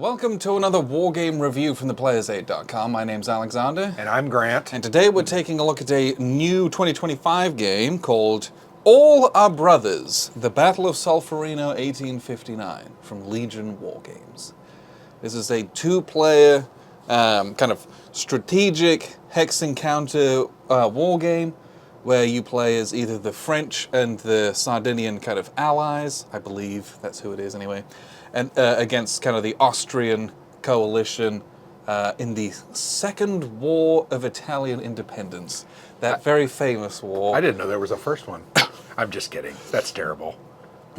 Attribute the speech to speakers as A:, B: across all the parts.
A: Welcome to another Wargame review from theplayersaid.com. My name's Alexander.
B: And I'm Grant.
A: And today we're taking a look at a new 2025 game called All Our Brothers, The Battle of Solferino 1859 from Legion Wargames. This is a two-player kind of strategic hex encounter war game where you play as either the French and the Sardinian kind of allies, I believe that's who it is anyway, and against kind of the Austrian coalition in the Second War of Italian Independence, that very famous war.
B: I didn't know there was a first one. I'm just kidding. That's terrible.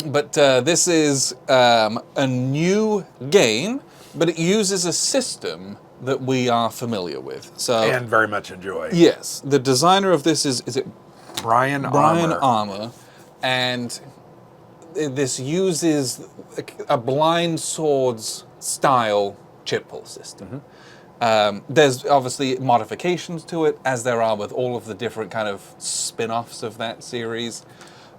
A: But this is a new game, but it uses a system that we are familiar with.
B: And very much enjoy.
A: Yes. The designer of this is it
B: Brian
A: Armour. And this uses a blind swords style chit pull system. Mm-hmm. There's obviously modifications to it, as there are with all of the different kind of spin-offs of that series.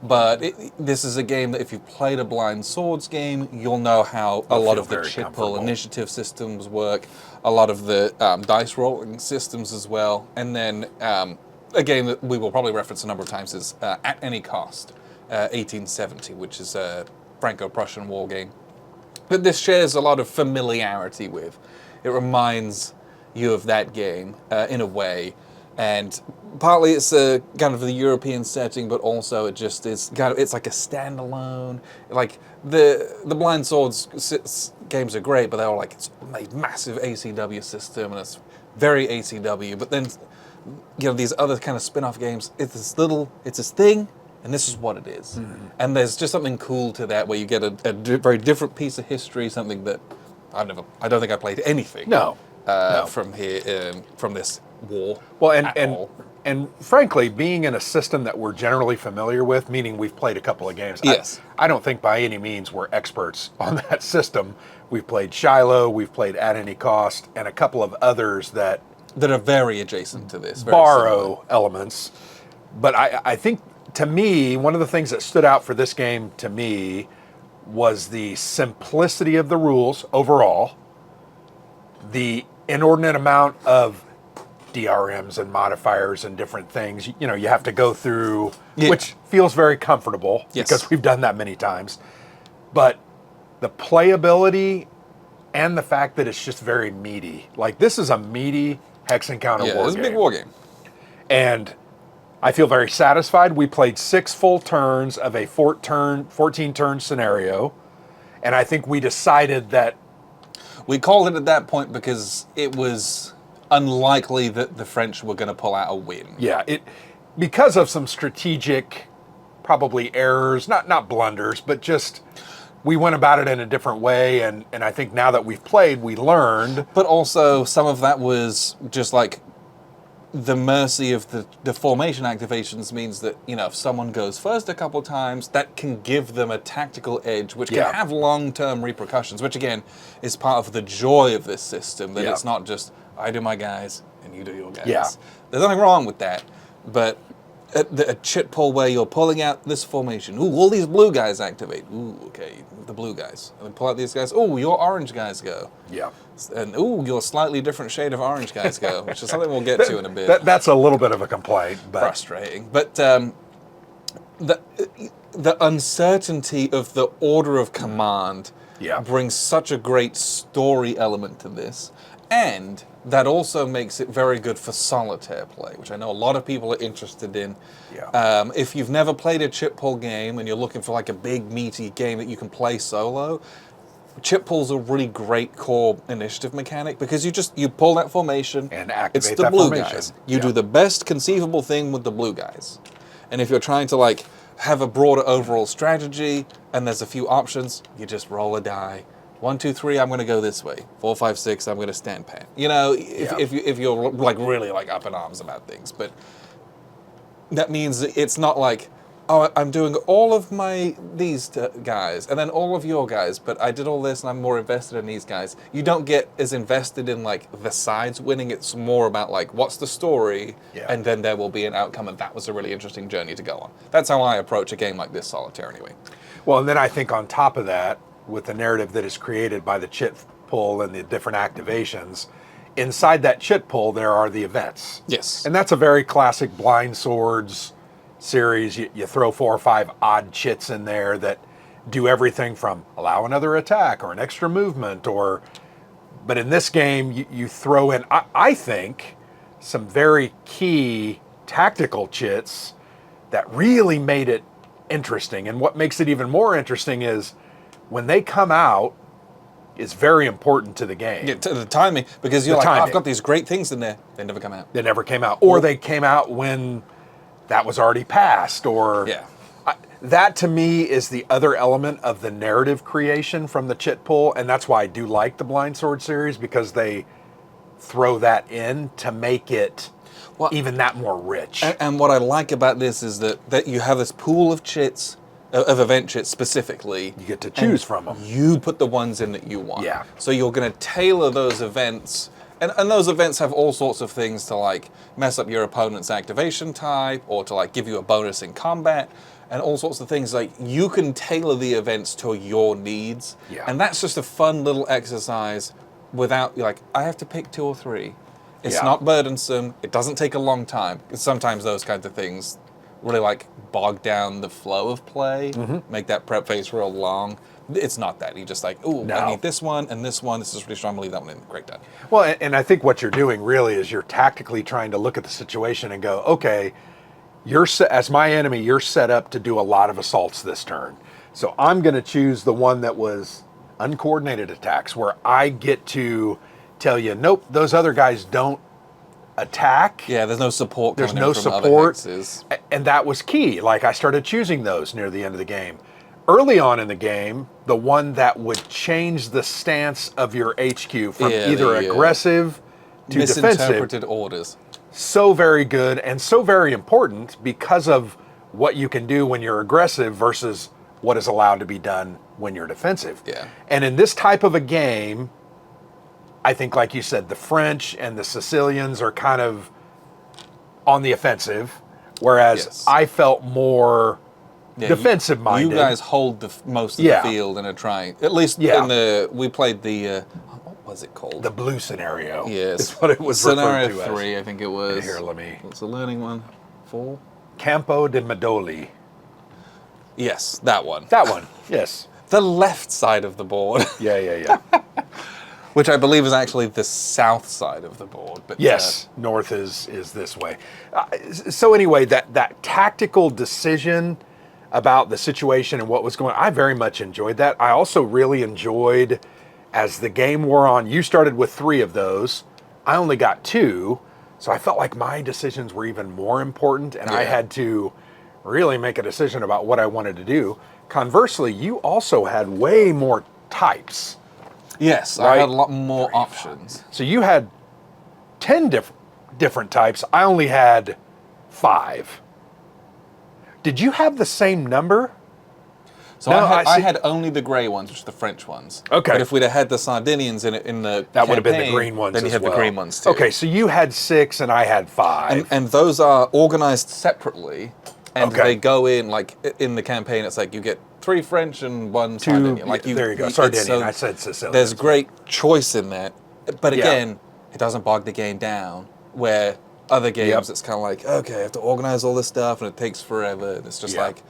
A: But this is a game that if you've played a blind swords game, you'll know how a lot of the chit pull initiative systems work, a lot of the dice rolling systems as well. And then a game that we will probably reference a number of times is At Any Cost, 1870, which is a Franco-Prussian war game. But this shares a lot of familiarity with. It reminds you of that game in a way. And partly it's a kind of the European setting, but also it just is kind of, it's like a standalone. Like the blind swords games are great, but they're all like, it's a massive ACW system and it's very ACW. But then, you know, these other kind of spin-off games, it's this thing, and this is what it is. Mm-hmm. And there's just something cool to that where you get a very different piece of history, something that I don't think I played anything.
B: No.
A: From here, from this war.
B: Well, and frankly, being in a system that we're generally familiar with, meaning we've played a couple of games.
A: Yes.
B: I don't think by any means we're experts on that system. We've played Shiloh, we've played At Any Cost, and a couple of others that
A: are very adjacent to this.
B: Borrow elements. But I think, to me, one of the things that stood out for this game to me was the simplicity of the rules overall, the inordinate amount of DRMs and modifiers and different things, you know, you have to go through, which feels very comfortable because we've done that many times. But the playability and the fact that it's just very meaty. Like, this is a meaty hex encounter war game.
A: It's a big war game.
B: And I feel very satisfied. We played 6 full turns of a 14-turn scenario. And I think we decided that
A: we called it at that point because it was unlikely that the French were going to pull out a win.
B: Yeah, because of some strategic, probably errors, not blunders, but just we went about it in a different way. And I think now that we've played, we learned.
A: But also some of that was just like the mercy of the formation activations means that, you know, if someone goes first a couple times, that can give them a tactical edge, which can have long-term repercussions, which again is part of the joy of this system, that it's not just, I do my guys and you do your guys.
B: Yeah.
A: There's nothing wrong with that, but a chit pull where you're pulling out this formation, ooh, all these blue guys activate, ooh, okay, the blue guys, and then pull out these guys, ooh, your orange guys go. Yeah. And ooh, your slightly different shade of orange guys go, which is something we'll get to in a bit.
B: That's a little bit of a complaint, but
A: frustrating. But the uncertainty of the order of command brings such a great story element to this, and that also makes it very good for solitaire play, which I know a lot of people are interested in. Yeah. If you've never played a chit pull game and you're looking for like a big meaty game that you can play solo, chit pull's a really great core initiative mechanic because you pull that formation
B: and activate
A: it's the
B: that
A: blue
B: formation.
A: Guys. You do the best conceivable thing with the blue guys. And if you're trying to like have a broader overall strategy and there's a few options, you just roll a die. 1, 2, 3, I'm going to go this way. 4, 5, 6, I'm going to stand pat. You know, if you're like really like up in arms about things, but that means it's not like, oh, I'm doing all of these guys and then all of your guys, but I did all this and I'm more invested in these guys. You don't get as invested in like the sides winning. It's more about like, what's the story? And then there will be an outcome, and that was a really interesting journey to go on. That's how I approach a game like this, Solitaire, anyway.
B: Well, and then I think on top of that, with the narrative that is created by the chit pull and the different activations, inside that chit pull there are the events.
A: Yes.
B: And that's a very classic Blind Swords series. You throw 4 or 5 odd chits in there that do everything from allow another attack or an extra movement, but in this game you throw in, I think, some very key tactical chits that really made it interesting. And what makes it even more interesting is when they come out is very important to the game.
A: Yeah, to the timing, because you're I've got these great things in there. They never come out.
B: They never came out. Or they came out when that was already passed. Or
A: yeah.
B: That to me is the other element of the narrative creation from the chit pull. And that's why I do like the Blind Sword series, because they throw that in to make it even that more rich.
A: And what I like about this is that you have this pool of chits, of event chits specifically.
B: You get to choose from them.
A: You put the ones in that you want.
B: Yeah.
A: So you're going to tailor those events. And those events have all sorts of things to like mess up your opponent's activation type, or to like give you a bonus in combat, and all sorts of things. Like, you can tailor the events to your needs.
B: Yeah.
A: And that's just a fun little exercise without, like, I have to pick 2 or 3. It's not burdensome. It doesn't take a long time. Sometimes those kinds of things really like bog down the flow of play, make that prep phase real long. It's not that. You just like, I need this one and this one. This is really strong. I'm gonna leave that one in. Great, done.
B: Well, and I think what you're doing really is you're tactically trying to look at the situation and go, okay, as my enemy, you're set up to do a lot of assaults this turn. So I'm going to choose the one that was uncoordinated attacks, where I get to tell you, nope, those other guys don't attack.
A: Yeah, there's no support.
B: There's no support. And that was key. Like, I started choosing those near the end of the game. Early on in the game, the one that would change the stance of your HQ from either aggressive to
A: misinterpreted
B: defensive.
A: orders.
B: So very good and so very important because of what you can do when you're aggressive versus what is allowed to be done when you're defensive.
A: Yeah.
B: And in this type of a game, I think, like you said, the French and the Sicilians are kind of on the offensive, whereas I felt more defensive minded.
A: You guys hold most of the field and are trying, at least in we played the, what was it called?
B: The blue scenario.
A: Yes.
B: Is what it was
A: Scenario
B: referred to
A: 3,
B: as.
A: I think it was.
B: Here, let me.
A: What's the learning one? 4?
B: Campo de Medoli.
A: Yes, that one.
B: That one, yes.
A: The left side of the board.
B: Yeah.
A: Which I believe is actually the south side of the board. But
B: yes, north is this way. So anyway, that tactical decision about the situation and what was going on, I very much enjoyed that. I also really enjoyed, as the game wore on, you started with 3 of those. I only got 2, so I felt like my decisions were even more important, and I had to really make a decision about what I wanted to do. Conversely, you also had way more types.
A: Yes, right? I had a lot more options.
B: So you had 10 different types. I only had 5. Did you have the same number?
A: So no, I had only the grey ones, which are the French ones.
B: Okay.
A: But if we'd have had the Sardinians in the
B: that would have been the green ones.
A: Then you have
B: the
A: green ones too.
B: Okay, so you had 6 and I had 5.
A: And those are organized separately, and they go in like in the campaign. It's like you get 3 French and 1 Sardinian. Like
B: there you go. Sardinian. I said Sicilian.
A: There's great choice in that, but again, it doesn't bog the game down. Where other games, it's kind of like, okay, I have to organize all this stuff, and it takes forever. And it's just like,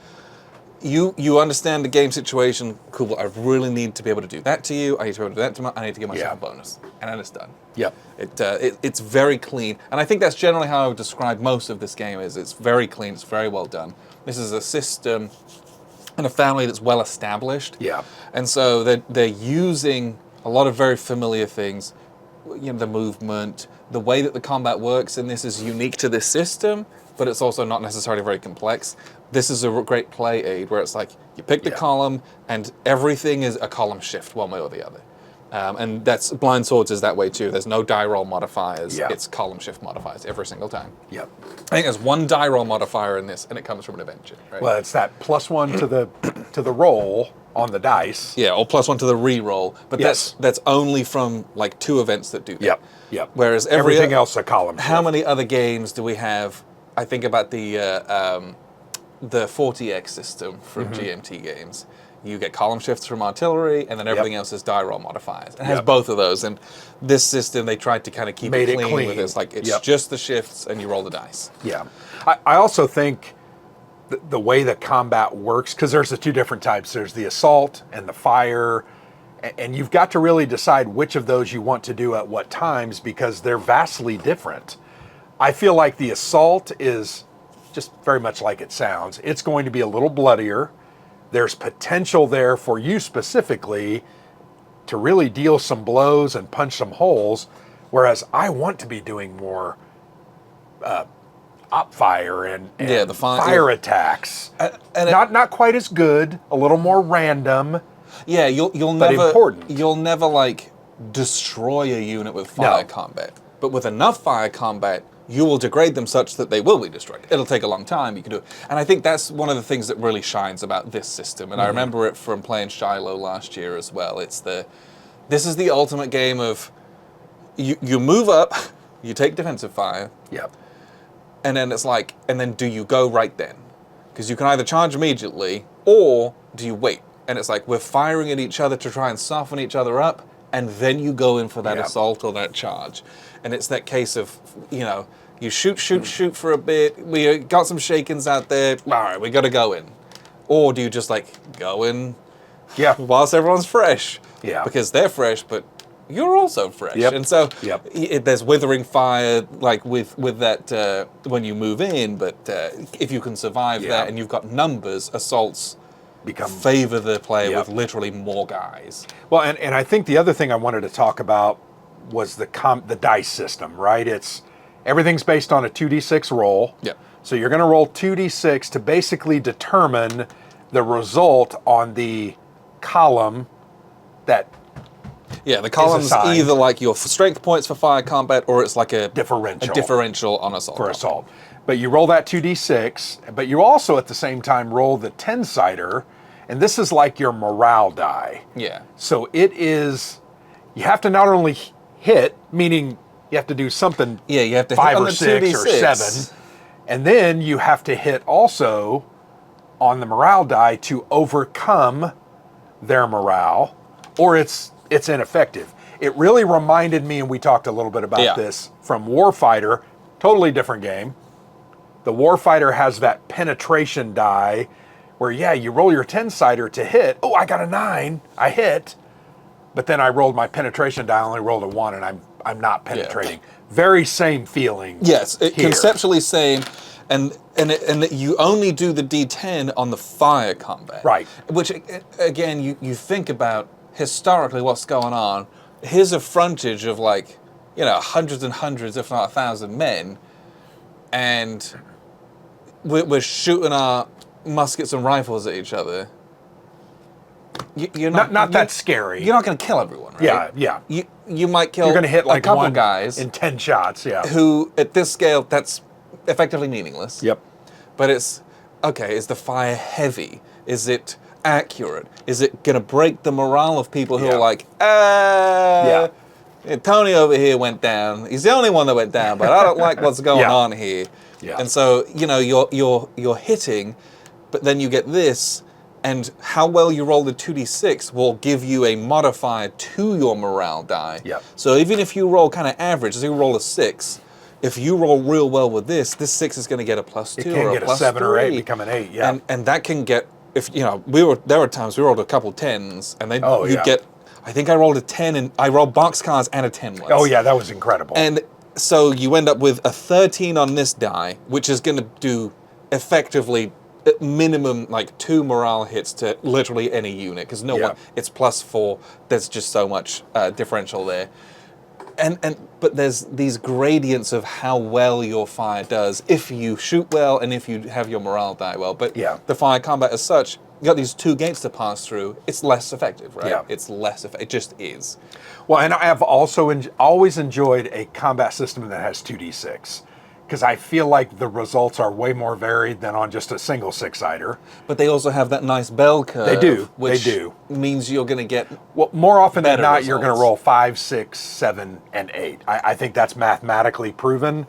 A: you understand the game situation. Cool. I really need to be able to do that to you. I need to be able to do that to I need to give myself a bonus, and then it's done.
B: Yep.
A: It's very clean, and I think that's generally how I would describe most of this game. It's very clean. It's very well done. This is a system and a family that's well established.
B: Yeah.
A: And so they're using a lot of very familiar things. You know, the movement, the way that the combat works in this is unique to this system, but it's also not necessarily very complex. This is a great play aid where it's like you pick the column and everything is a column shift one way or the other. And that's Blind Swords is that way too. There's no die roll modifiers. It's column shift modifiers every single time.
B: Yep.
A: I think there's 1 die roll modifier in this, and it comes from an adventure. Right?
B: Well, it's that +1 to the roll on the dice.
A: Yeah, or +1 to the re-roll. But that's only from like 2 events that do that.
B: Yep.
A: Whereas
B: everything else a column shift.
A: How many other games do we have? I think about the 40X system from GMT games. you get column shifts from artillery, and then everything else is die roll modifiers. It has
B: Yep.
A: both of those, and this system, they tried to kind of keep
B: Made
A: it
B: it
A: clean with
B: clean.
A: this. Like, it's
B: Yep.
A: just the shifts, and you roll the dice.
B: Yeah. I also think the way that combat works, because there's the two different types. There's the assault and the fire, and you've got to really decide which of those you want to do at what times because they're vastly different. I feel like the assault is just very much like it sounds. It's going to be a little bloodier. There's potential there for you specifically to really deal some blows and punch some holes, whereas I want to be doing more op fire and
A: the
B: fire attacks.
A: and
B: not quite as good, a little more random.
A: Yeah, you'll
B: But
A: never
B: important.
A: You'll never like destroy a unit with fire combat, but with enough fire combat, you will degrade them such that they will be destroyed. It'll take a long time. You can do it, and I think that's one of the things that really shines about this system. And I remember it from playing Shiloh last year as well. This is the ultimate game of you move up, you take defensive fire,
B: Yep.
A: and then it's like, and then do you go right then? Because you can either charge immediately or do you wait? And it's like we're firing at each other to try and soften each other up, and then you go in for that
B: Yep.
A: assault or that charge. And it's that case of, you shoot for a bit. We got some shakings out there. All right, we got to go in. Or do you just like go in
B: Yeah.
A: whilst everyone's fresh?
B: Yeah.
A: Because they're fresh, but you're also fresh.
B: Yep.
A: And so
B: Yep.
A: there's withering fire, like with that when you move in. But if you can survive
B: Yeah.
A: that and you've got numbers, assaults
B: Become
A: favor the player
B: Yep.
A: with literally more guys.
B: well, and I think the other thing I wanted to talk about was the dice system, right? Everything's based on a 2d6 roll.
A: Yeah.
B: So you're going to roll 2d6 to basically determine the result on the column that
A: Yeah, the column's
B: assigned.
A: either like your strength points for fire combat, or it's like a
B: differential
A: on assault.
B: for assault. But you roll that 2d6, but you also at the same time roll the 10-sider, and this is like your morale die.
A: Yeah.
B: So you have to not only hit, meaning you have to do something
A: Yeah, you have to
B: 5
A: hit on
B: or
A: the
B: 6 or
A: 2d6.
B: 7, and then you have to hit also on the morale die to overcome their morale, or it's ineffective. It really reminded me, and we talked a little bit about this, from Warfighter, totally different game. The Warfighter has that penetration die where, you roll your 10-sider to hit. Oh, I got a 9. I hit. But then I rolled my penetration die, I only rolled a 1, and I'm not penetrating. Very same feeling.
A: Yes,
B: here.
A: conceptually same, and you only do the D10 on the fire combat.
B: Right.
A: Which, again, you think about historically what's going on. Here's a frontage of hundreds and hundreds, if not 1,000 men, and we're shooting our muskets and rifles at each other. You're
B: Not that scary.
A: You're not going to kill everyone, right?
B: Yeah.
A: You might kill
B: You're going to hit like
A: a couple
B: one
A: guys
B: in 10 shots,
A: who, at this scale, that's effectively meaningless.
B: Yep.
A: But it's, okay, is the fire heavy? Is it accurate? Is it going to break the morale of people who are like, Tony over here went down. He's the only one that went down, but I don't like what's going on here.
B: Yeah.
A: And so, you're hitting, but then you get this, and how well you roll the 2d6 will give you a modifier to your morale die.
B: Yep.
A: So even if you roll kind of average, so you roll a 6, if you roll real well with this 6 is going to get a +2
B: It
A: or
B: can
A: a
B: get a
A: +3.
B: 7 or 8, become an 8, yeah.
A: And that can get, there were times we rolled a couple 10s, and then you'd get, I think I rolled a 10, and I rolled boxcars and a 10 once.
B: Oh yeah, that was incredible.
A: And so you end up with a 13 on this die, which is going to do effectively at minimum 2 morale hits to literally any unit, because it's +4. There's just so much differential there. But there's these gradients of how well your fire does if you shoot well and if you have your morale die well. But the fire combat as such, you got these 2 gates to pass through. It's less effective, right?
B: Yeah.
A: It's less effective. It just is.
B: Well, and I have also always enjoyed a combat system that has 2d6, because I feel like the results are way more varied than on just a single 6-sider.
A: But they also have that nice bell curve.
B: They do.
A: Which
B: They do.
A: means you're going to get
B: Well, more often than
A: better
B: not, you're going to
A: results.
B: roll 5, 6, 7, and 8. I think that's mathematically proven,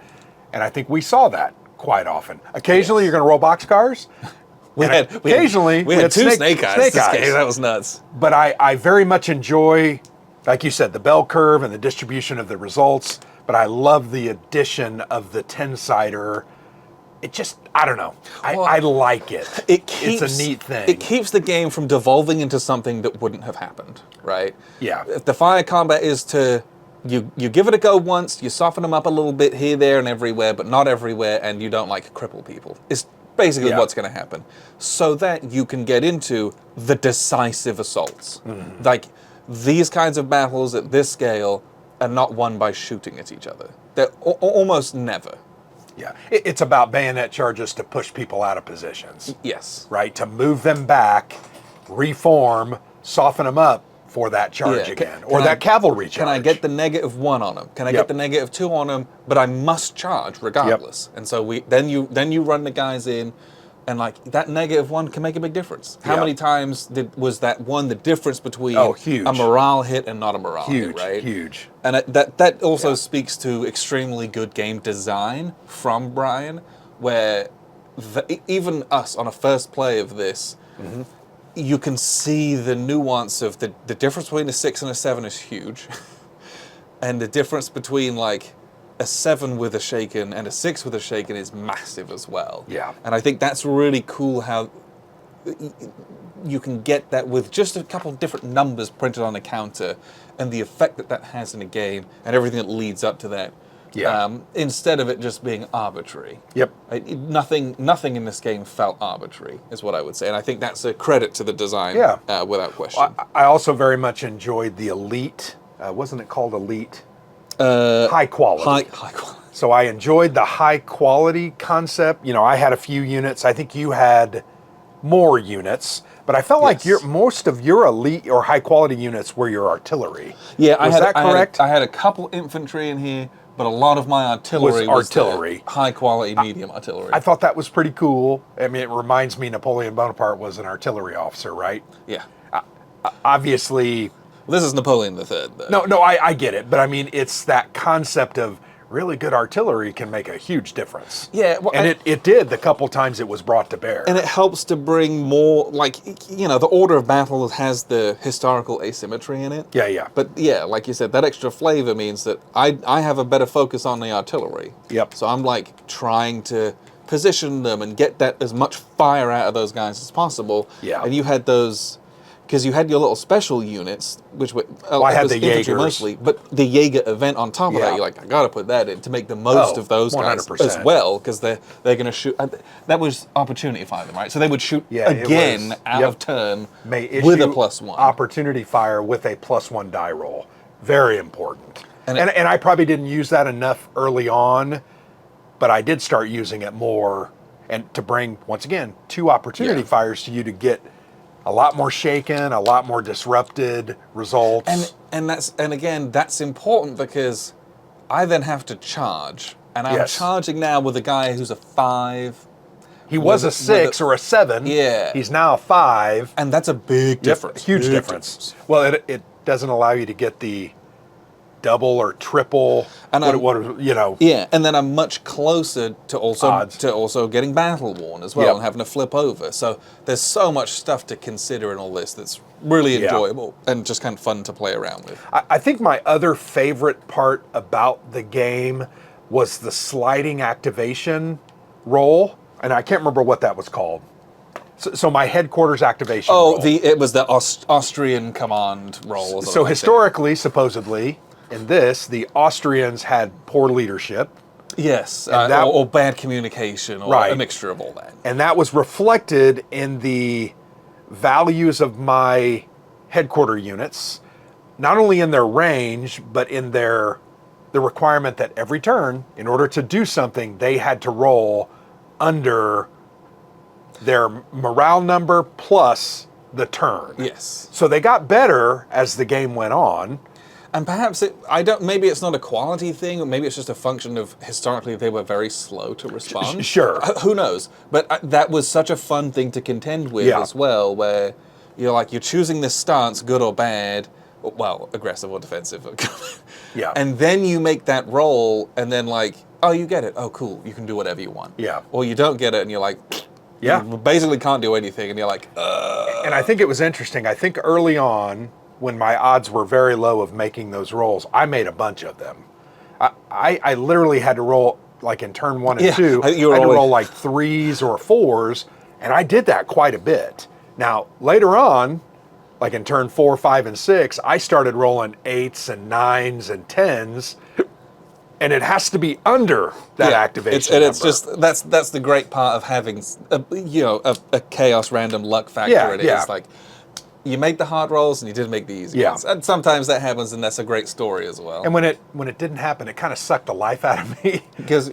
B: and I think we saw that quite often. Occasionally, you're going to roll boxcars. occasionally
A: we had two snake eyes.
B: Snake eyes.
A: That was nuts.
B: But I very much enjoy, like you said, the bell curve and the distribution of the results. But I love the addition of the 10-sider. It just, I don't know. I like it. It's a neat thing.
A: It keeps the game from devolving into something that wouldn't have happened, right?
B: Yeah.
A: If the fire combat is to, you give it a go once, you soften them up a little bit here, there, and everywhere, but not everywhere, and you don't like cripple people. It's basically what's going to happen. So that you can get into the decisive assaults. Mm-hmm. Like, these kinds of battles at this scale are not won by shooting at each other. They're almost never.
B: Yeah, it's about bayonet charges to push people out of positions.
A: Yes.
B: Right, to move them back, reform, soften them up for that charge again, or that cavalry charge.
A: Can I get the -1 on them? Can I get the -2 on them? But I must charge regardless. And so then you run the guys in, and like that -1 can make a big difference. How many times was that one the difference between a morale hit and not a morale hit, right?
B: Huge.
A: And that also speaks to extremely good game design from Brian, where even us on a first play of this, you can see the nuance of the difference between a 6 and a 7 is huge. And the difference between like a 7 with a shaken and a 6 with a shaken is massive as well.
B: Yeah.
A: And I think that's really cool how you can get that with just a couple of different numbers printed on a counter and the effect that has in a game and everything that leads up to that.
B: Yeah.
A: Instead of it just being arbitrary.
B: Yep.
A: Nothing in this game felt arbitrary, is what I would say. And I think that's a credit to the design, without question.
B: Well, I also very much enjoyed the Elite. Wasn't it called Elite? High quality.
A: High quality.
B: So I enjoyed the high quality concept. You know, I had a few units. I think you had more units, but I felt like most of your elite or high quality units were your artillery.
A: Yeah,
B: was that correct?
A: I had a couple infantry in here, but a lot of my artillery was high quality medium artillery.
B: I thought that was pretty cool. I mean, it reminds me Napoleon Bonaparte was an artillery officer, right?
A: Yeah.
B: Obviously.
A: This is Napoleon III, though.
B: No, I get it, but I mean, it's that concept of really good artillery can make a huge difference.
A: Yeah. Well,
B: and it did the couple times it was brought to bear.
A: And it helps to bring more, like, you know, the order of battle has the historical asymmetry in it.
B: Yeah.
A: But yeah, like you said, that extra flavor means that I have a better focus on the artillery.
B: Yep.
A: So I'm like trying to position them and get that as much fire out of those guys as possible.
B: Yeah.
A: And you had those, because you had your little special units, which were
B: I had the
A: infantry
B: Jagers
A: mostly, but the Jager event on top of that, you're like, I got to put that in to make the most of those
B: 100%.
A: guys as well, because they're going to shoot. That was opportunity fire them, right? So they would shoot again out of turn with a +1.
B: Opportunity fire with a +1 die roll. Very important. And I probably didn't use that enough early on, but I did start using it more, and to bring, once again, 2 opportunity fires to you to get a lot more shaken, a lot more disrupted results.
A: And again, that's important because I then have to charge. And I'm charging now with a guy who's a 5.
B: He was a 6 or a 7.
A: Yeah.
B: He's now a 5.
A: And that's a big difference.
B: Huge difference. Well, it doesn't allow you to get the double or triple, and
A: and then I'm much closer to also getting battle worn as well and having to flip over. So there's so much stuff to consider in all this that's really enjoyable and just kind of fun to play around with.
B: I think my other favorite part about the game was the sliding activation roll, and I can't remember what that was called. So my headquarters activation roll.
A: It was the Austrian command roll.
B: So historically, supposedly, in this, the Austrians had poor leadership.
A: Yes, or bad communication, or a mixture of all that.
B: And that was reflected in the values of my headquarter units, not only in their range, but in the requirement that every turn, in order to do something, they had to roll under their morale number plus the turn.
A: Yes.
B: So they got better as the game went on.
A: And perhaps maybe it's not a quality thing, or maybe it's just a function of historically they were very slow to respond.
B: Sure.
A: Who knows? But that was such a fun thing to contend with as well, where you're choosing this stance, good or bad, well, aggressive or defensive.
B: Yeah.
A: And then you make that roll, and then you get it. Oh, cool. You can do whatever you want.
B: Yeah.
A: Or you don't get it, and you're like,
B: Yeah.
A: You basically can't do anything, and you're like,
B: And I think it was interesting. I think early on, when my odds were very low of making those rolls, I made a bunch of them. I literally had to roll, like in turn 1 and
A: Yeah,
B: 2,
A: I think you were
B: I had to
A: always-
B: roll like 3s or 4s, and I did that quite a bit. Now, later on, like in turn 4, 5, and 6, I started rolling 8s and 9s and 10s, and it has to be under that activation
A: and
B: number.
A: it's just that's the great part of having a chaos random luck factor
B: Yeah,
A: in it.
B: yeah.
A: It's like you make the hard rolls and you didn't make the easy
B: Yeah.
A: ones. And sometimes that happens, and that's a great story as well.
B: And when it didn't happen, it kind of sucked the life out of me.
A: Because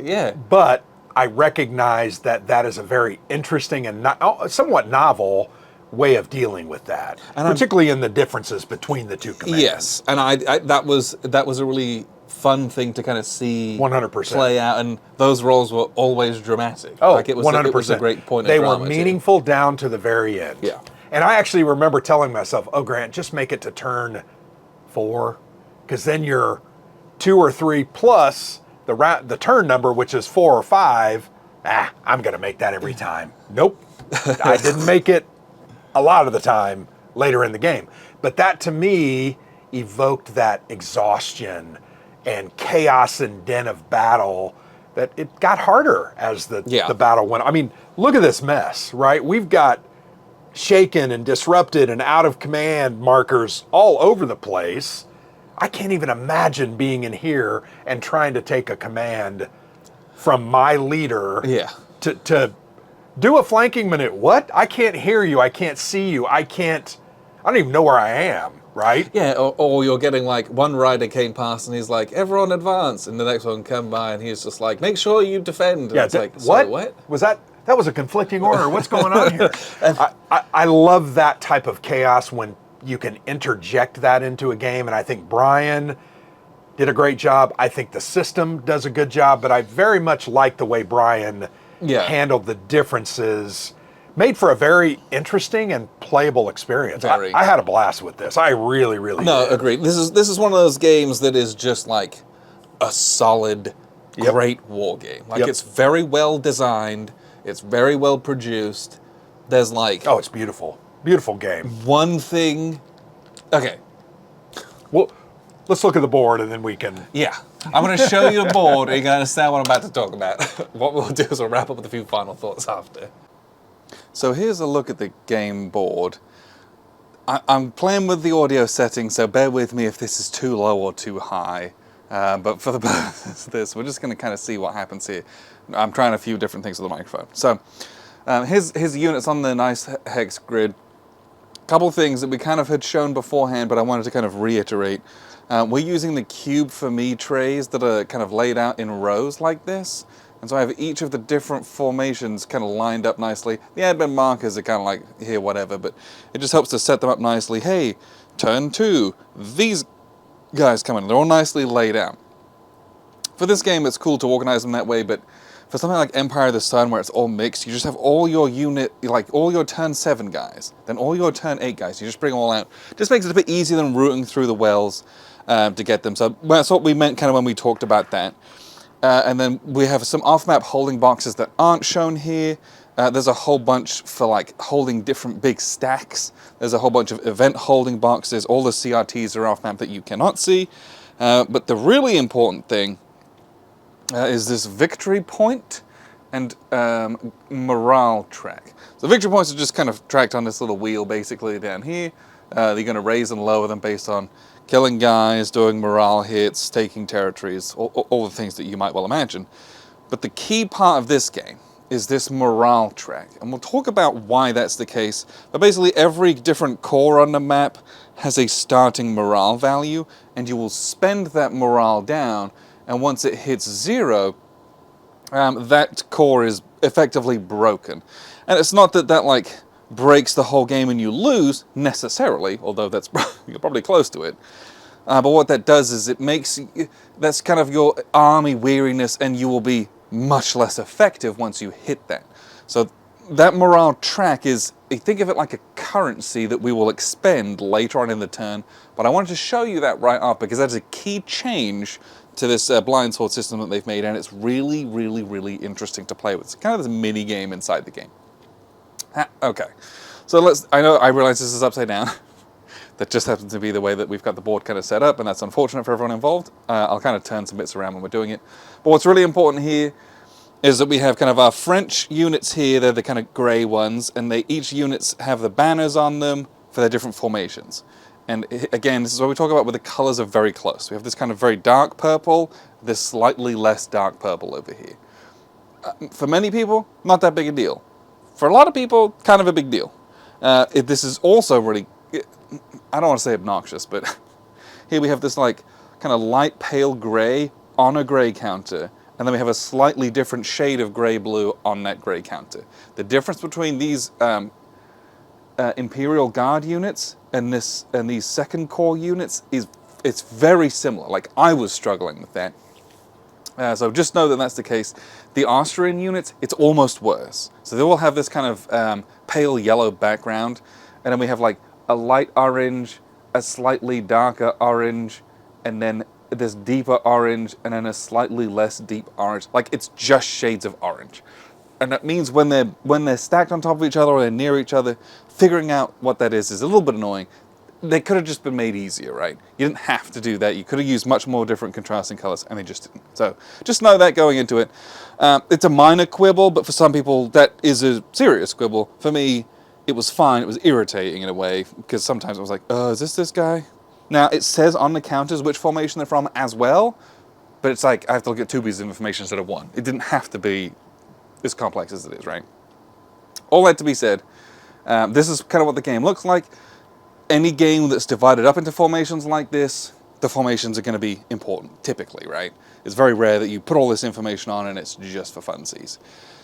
B: But I recognize that that is a very interesting and somewhat novel way of dealing with that,
A: And
B: particularly in the differences between the two commands.
A: yes, and I that was a really fun thing to kind of see
B: 100%.
A: play out, and those rolls were always dramatic.
B: Oh,
A: like it was
B: 100%.
A: It was a great point.
B: They
A: of
B: were
A: drama, too.
B: meaningful down to the very end.
A: Yeah.
B: And I actually remember telling myself, "Oh, Grant, just make it to turn 4, because then you're 2 or 3 plus the turn number, which is 4 or 5. I'm going to make that every time." Nope, I didn't make it a lot of the time later in the game. But that to me evoked that exhaustion and chaos and den of battle, that it got harder as the battle went. I mean, look at this mess, right? We've got shaken and disrupted and out of command markers all over the place. I can't even imagine being in here and trying to take a command from my leader to do a flanking minute. What? I can't hear you. I can't see you. I don't even know where I am, right?
A: Yeah, or you're getting like one rider came past and he's like, "Everyone advance," and the next one come by and he's just like, "Make sure you defend." And it's like,
B: what? Was that was a conflicting order. What's going on here? I love that type of chaos when you can interject that into a game, and I think Brian did a great job. I think the system does a good job, but I very much like the way Brian handled the differences. Made for a very interesting and playable experience. I had a blast with this. I really, really did.
A: Agreed. This is one of those games that is just like a solid, great war game. Like it's very well designed. It's very well produced. There's like...
B: Oh, it's beautiful. Beautiful game.
A: One thing... Okay.
B: Well, let's look at the board and then we can...
A: Yeah. I'm going to show you the board and you're going to understand what I'm about to talk about. What we'll do is we'll wrap up with a few final thoughts after. So here's a look at the game board. I'm playing with the audio settings, so bear with me if this is too low or too high. But for the purpose of this, we're just going to kind of see what happens here. I'm trying a few different things with the microphone. So here's units on the nice hex grid. A couple of things that we kind of had shown beforehand, but I wanted to kind of reiterate. We're using the cube for me trays that are kind of laid out in rows like this. And so I have each of the different formations kind of lined up nicely. The admin markers are kind of like here, whatever, but it just helps to set them up nicely. Hey, turn 2, these guys come in. They're all nicely laid out. For this game, it's cool to organize them that way, but for something like Empire of the Sun, where it's all mixed, you just have all your unit, like all your turn 7 guys, then all your turn 8 guys. You just bring them all out. Just makes it a bit easier than rooting through the wells to get them. So that's what we meant kind of when we talked about that. And then we have some off-map holding boxes that aren't shown here. There's a whole bunch for like holding different big stacks. There's a whole bunch of event holding boxes. All the CRTs are off-map that you cannot see. But the really important thing is this victory point and morale track. So victory points are just kind of tracked on this little wheel basically down here. You're going to raise and lower them based on killing guys, doing morale hits, taking territories, all the things that you might well imagine. But the key part of this game is this morale track. And we'll talk about why that's the case. But basically every different core on the map has a starting morale value, and you will spend that morale down, and once it hits 0, that core is effectively broken. And it's not that like breaks the whole game and you lose necessarily, although that's you're probably close to it. But what that does is it makes that's kind of your army weariness, and you will be much less effective once you hit that. So that morale track is, think of it like a currency that we will expend later on in the turn. But I wanted to show you that right off because that's a key change to this blind sword system that they've made, and it's really, really, really interesting to play with. It's kind of this mini game inside the game. Okay. So I realize this is upside down. That just happens to be the way that we've got the board kind of set up, and that's unfortunate for everyone involved. I'll kind of turn some bits around when we're doing it. But what's really important here is that we have kind of our French units here. They're the kind of grey ones, and each units have the banners on them for their different formations. And again, this is what we talk about where the colors are very close. We have this kind of very dark purple, this slightly less dark purple over here. For many people, not that big a deal. For a lot of people, kind of a big deal. This is also really, I don't want to say obnoxious, but here we have this like kind of light pale gray on a gray counter, and then we have a slightly different shade of gray-blue on that gray counter. The difference between these Imperial Guard units and these second corps units it's very similar. Like, I was struggling with that. So just know that that's the case. The Austrian units, it's almost worse. So they all have this kind of pale yellow background, and then we have like a light orange, a slightly darker orange, and then this deeper orange, and then a slightly less deep orange. Like, it's just shades of orange. And that means when they're stacked on top of each other or they're near each other, figuring out what that is a little bit annoying. They could have just been made easier, right? You didn't have to do that. You could have used much more different contrasting colors, and they just didn't. So just know that going into it. It's a minor quibble, but for some people that is a serious quibble. For me, it was fine. It was irritating in a way, because sometimes I was like, oh, is this guy? Now, it says on the counters which formation they're from as well, but it's like I have to look at two pieces of information instead of one. It didn't have to be as complex as it is, right? All that to be said, this is kind of what the game looks like. Any game that's divided up into formations like this, the formations are going to be important, typically, right? It's very rare that you put all this information on and it's just for funsies.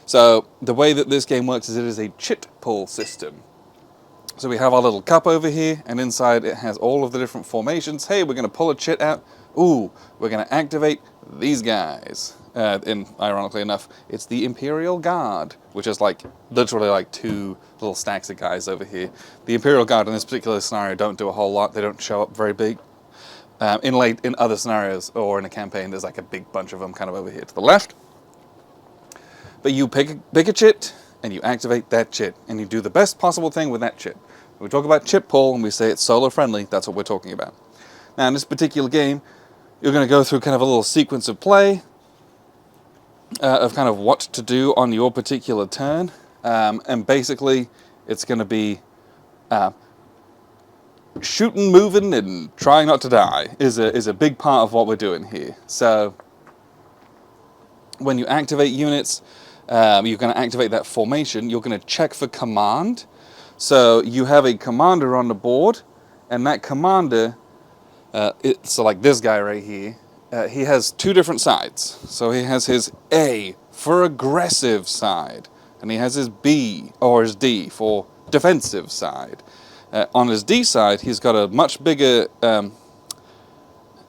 A: So the way that this game works is it is a chit pull system. So we have our little cup over here, and inside it has all of the different formations. Hey, we're going to pull a chit out. Ooh, we're going to activate these guys. And ironically enough, it's the Imperial Guard, which is like literally like two little stacks of guys over here. The Imperial Guard in this particular scenario don't do a whole lot. They don't show up very big. In other scenarios or in a campaign, there's like a big bunch of them kind of over here to the left. But you pick a chit and you activate that chit, and you do the best possible thing with that chit. When we talk about chit pull and we say it's solo friendly, that's what we're talking about. Now in this particular game, you're going to go through kind of a little sequence of play. Of kind of what to do on your particular turn, and basically it's going to be shooting, moving, and trying not to die is a big part of what we're doing here. So when you activate units, you're going to activate that formation. You're going to check for command. So you have a commander on the board, and that commander, so like this guy right here. He has two different sides. So he has his A for aggressive side, and he has his B or his D for defensive side. On his D side, he's got a much bigger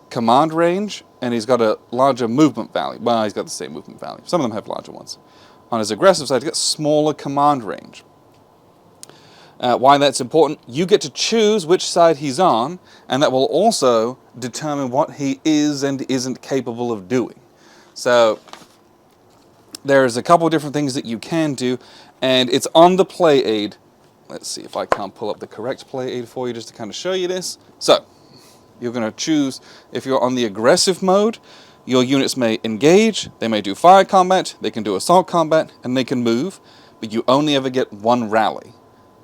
A: command range, and he's got a larger movement value. Well, he's got the same movement value. Some of them have larger ones. On his aggressive side, he's got smaller command range. Why that's important, you get to choose which side he's on, and that will also determine what he is and isn't capable of doing. So there's a couple of different things that you can do, and it's on the play aid. Let's see if I can't pull up the correct play aid for you just to kind of show you this. So you're going to choose, if you're on the aggressive mode, your units may engage, they may do fire combat, they can do assault combat, and they can move, but you only ever get one rally.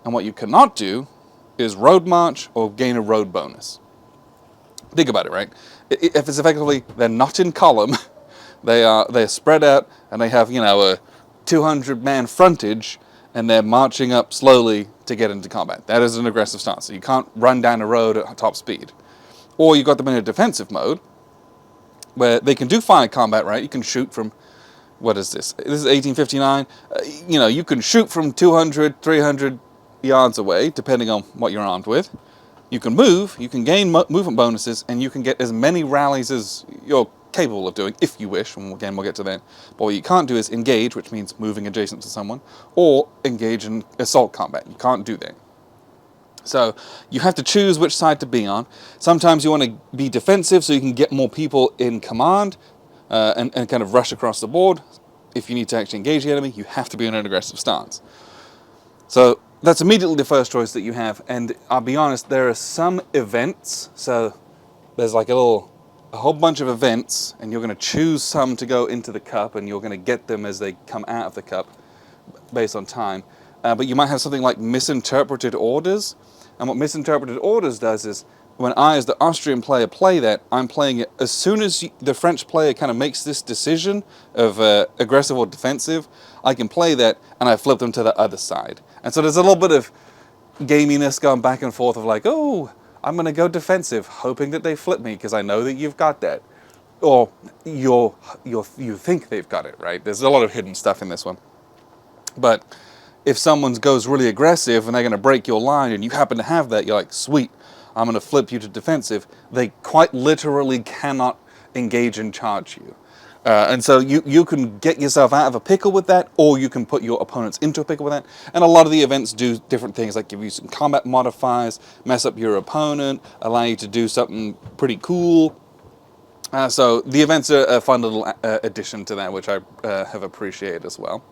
A: And what you cannot do is road march or gain a road bonus. Think about it, right? If it's effectively, they're not in column, they're spread out, and they have, a 200-man frontage, and they're marching up slowly to get into combat. That is an aggressive stance. So you can't run down a road at top speed. Or you've got them in a defensive mode, where they can do fire combat, right? You can shoot from, what is this? This is 1859. You can shoot from 200, 300 yards away, depending on what you're armed with. You can move, you can gain movement bonuses, and you can get as many rallies as you're capable of doing, if you wish, and again, we'll get to that. But what you can't do is engage, which means moving adjacent to someone, or engage in assault combat. You can't do that. So you have to choose which side to be on. Sometimes you want to be defensive so you can get more people in command and kind of rush across the board. If you need to actually engage the enemy, you have to be in an aggressive stance. So that's immediately the first choice that you have. And I'll be honest, there are some events. So there's like a whole bunch of events, and you're going to choose some to go into the cup, and you're going to get them as they come out of the cup based on time. But you might have something like misinterpreted orders. And what misinterpreted orders does is, when I, as the Austrian player, play that, I'm playing it as soon as the French player kind of makes this decision of aggressive or defensive, I can play that, and I flip them to the other side. And so there's a little bit of gaminess going back and forth of like, oh, I'm going to go defensive, hoping that they flip me because I know that you've got that. Or you think they've got it, right? There's a lot of hidden stuff in this one. But if someone goes really aggressive and they're going to break your line and you happen to have that, you're like, sweet, I'm going to flip you to defensive. They quite literally cannot engage and charge you. And so you can get yourself out of a pickle with that, or you can put your opponents into a pickle with that. And a lot of the events do different things, like give you some combat modifiers, mess up your opponent, allow you to do something pretty cool. So the events are a fun little addition to that, which I have appreciated as well.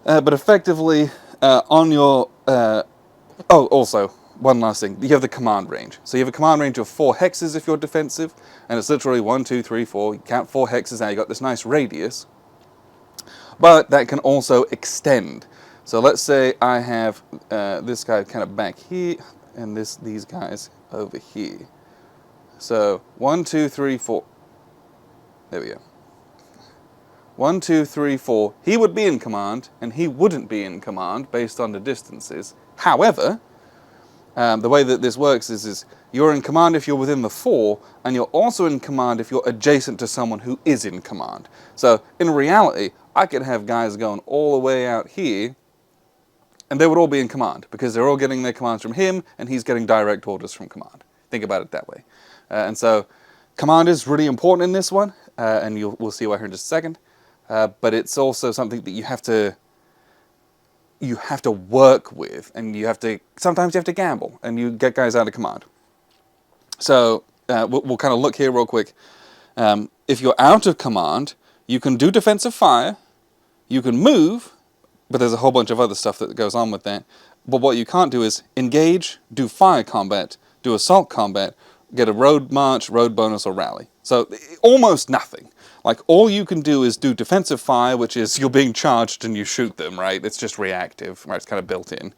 A: But effectively, on your... also, one last thing. You have the command range. So you have a command range of 4 hexes if you're defensive, and it's literally 1, 2, 3, 4. You count 4 hexes, now you've got this nice radius. But that can also extend. So let's say I have this guy kind of back here, and these guys over here. So 1, 2, 3, 4. There we go. 1, 2, 3, 4. He would be in command, and he wouldn't be in command based on the distances. However, the way that this works is you're in command if you're within the 4, and you're also in command if you're adjacent to someone who is in command. So in reality, I could have guys going all the way out here, and they would all be in command, because they're all getting their commands from him, and he's getting direct orders from command. Think about it that way. And so command is really important in this one, and we'll see why here in just a second. But it's also something that you have to work with, and sometimes you have to gamble, and you get guys out of command. So we'll kind of look here real quick. If you're out of command, you can do defensive fire, you can move, but there's a whole bunch of other stuff that goes on with that. But what you can't do is engage, do fire combat, do assault combat, get a road march, road bonus, or rally. So almost nothing. Like, all you can do is do defensive fire, which is you're being charged and you shoot them, right? It's just reactive, right? It's kind of built in.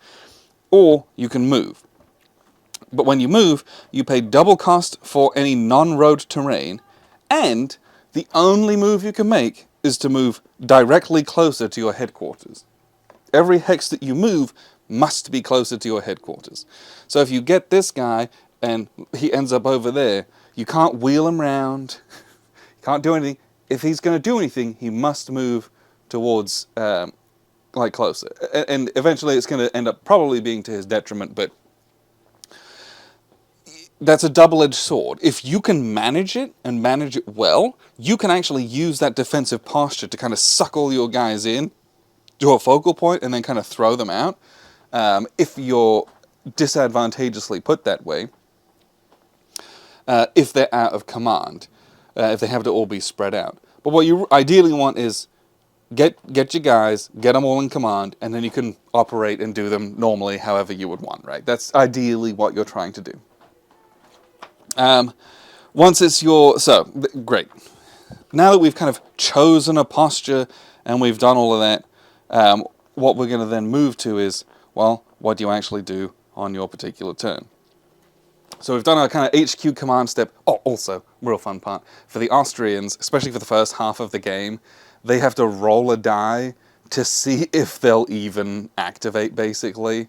A: Or you can move. But when you move, you pay double cost for any non-road terrain, and the only move you can make is to move directly closer to your headquarters. Every hex that you move must be closer to your headquarters. So if you get this guy and he ends up over there, you can't wheel him around, you can't do anything. If he's going to do anything, he must move towards, closer. And eventually it's going to end up probably being to his detriment, but that's a double-edged sword. If you can manage it, and manage it well, you can actually use that defensive posture to kind of suck all your guys in to a focal point and then kind of throw them out. If you're disadvantageously put that way, if they're out of command. If they have to all be spread out. But what you ideally want is get your guys, get them all in command, and then you can operate and do them normally however you would want, right? That's ideally what you're trying to do. Once it's great. Now that we've kind of chosen a posture and we've done all of that, what we're going to then move to is, well, what do you actually do on your particular turn? So we've done our kind of HQ command step. Oh, also, real fun part. For the Austrians, especially for the first half of the game, they have to roll a die to see if they'll even activate, basically.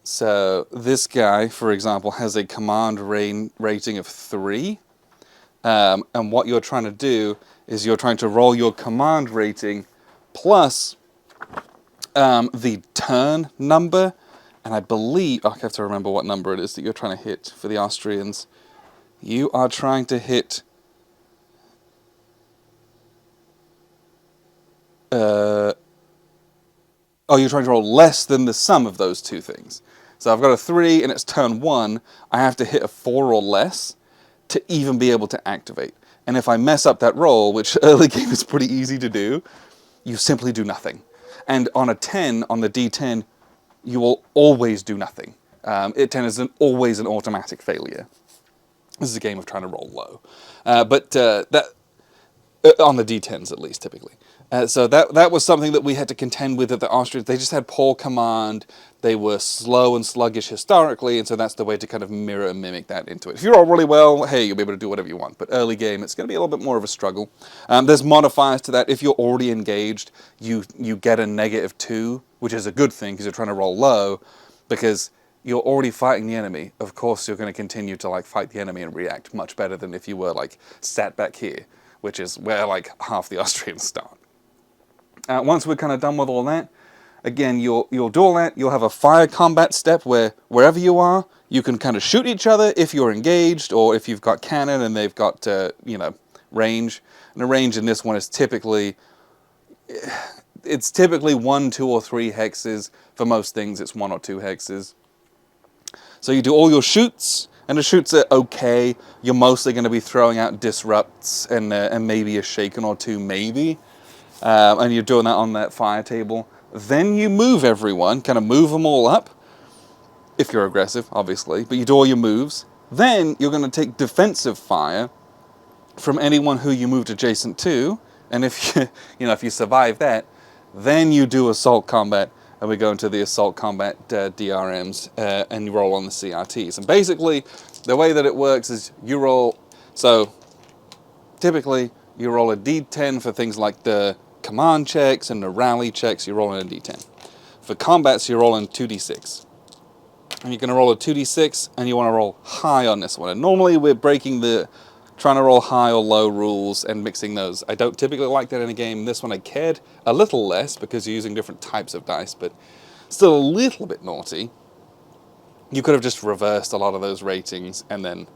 A: So this guy, for example, has a command rating of 3. And what you're trying to do is you're trying to roll your command rating plus the turn number. And I believe, I have to remember what number it is that you're trying to hit for the Austrians. You are trying to hit... you're trying to roll less than the sum of those two things. So I've got a 3 and it's turn 1. I have to hit a 4 or less to even be able to activate. And if I mess up that roll, which early game is pretty easy to do, you simply do nothing. And on a 10, on the D10, you will always do nothing. 10 is always an automatic failure. This is a game of trying to roll low. That on the D10s at least, typically. So that was something that we had to contend with at the Austrians. They just had poor command. They were slow and sluggish historically, and so that's the way to kind of mirror and mimic that into it. If you roll really well, hey, you'll be able to do whatever you want. But early game, it's going to be a little bit more of a struggle. There's modifiers to that. If you're already engaged, you get a -2, which is a good thing because you're trying to roll low, because you're already fighting the enemy. Of course, you're going to continue to like fight the enemy and react much better than if you were like sat back here, which is where like half the Austrians start. Once we're kind of done with all that, again, you'll do all that. You'll have a fire combat step where wherever you are, you can kind of shoot each other if you're engaged, or if you've got cannon and they've got range. And the range in this one is typically 1, 2, or 3 hexes. For most things, it's 1 or 2 hexes. So you do all your shoots, and the shoots are okay. You're mostly going to be throwing out disrupts and maybe a shaken or 2, maybe. And you're doing that on that fire table. Then you move everyone, kind of move them all up, if you're aggressive, obviously. But you do all your moves. Then you're going to take defensive fire from anyone who you moved adjacent to. And if if you survive that, then you do assault combat. And we go into the assault combat DRMs and you roll on the CRTs. And basically, the way that it works is you roll. So typically, you roll a D10 for things like the command checks and the rally checks. You roll in a D10. For combats, you roll in 2D6. And you're going to roll a 2D6, and you want to roll high on this one. And normally, we're breaking trying to roll high or low rules and mixing those. I don't typically like that in a game. This one I cared a little less because you're using different types of dice, but still a little bit naughty. You could have just reversed a lot of those ratings, and then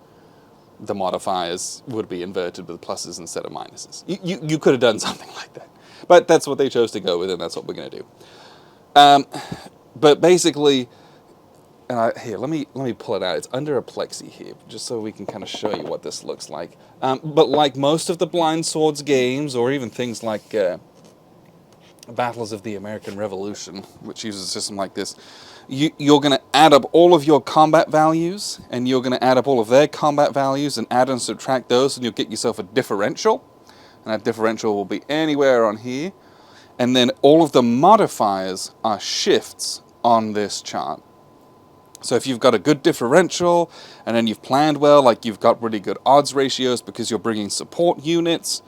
A: the modifiers would be inverted with pluses instead of minuses. You could have done something like that. But that's what they chose to go with, and that's what we're going to do. But basically, here, let me pull it out. It's under a plexi here, just so we can kind of show you what this looks like. But like most of the Blind Swords games, or even things like Battles of the American Revolution, which uses a system like this, you're going to add up all of your combat values, and you're going to add up all of their combat values, and add and subtract those, and you'll get yourself a differential. And that differential will be anywhere on here. And then all of the modifiers are shifts on this chart. So if you've got a good differential, and then you've planned well, like you've got really good odds ratios because you're bringing support units,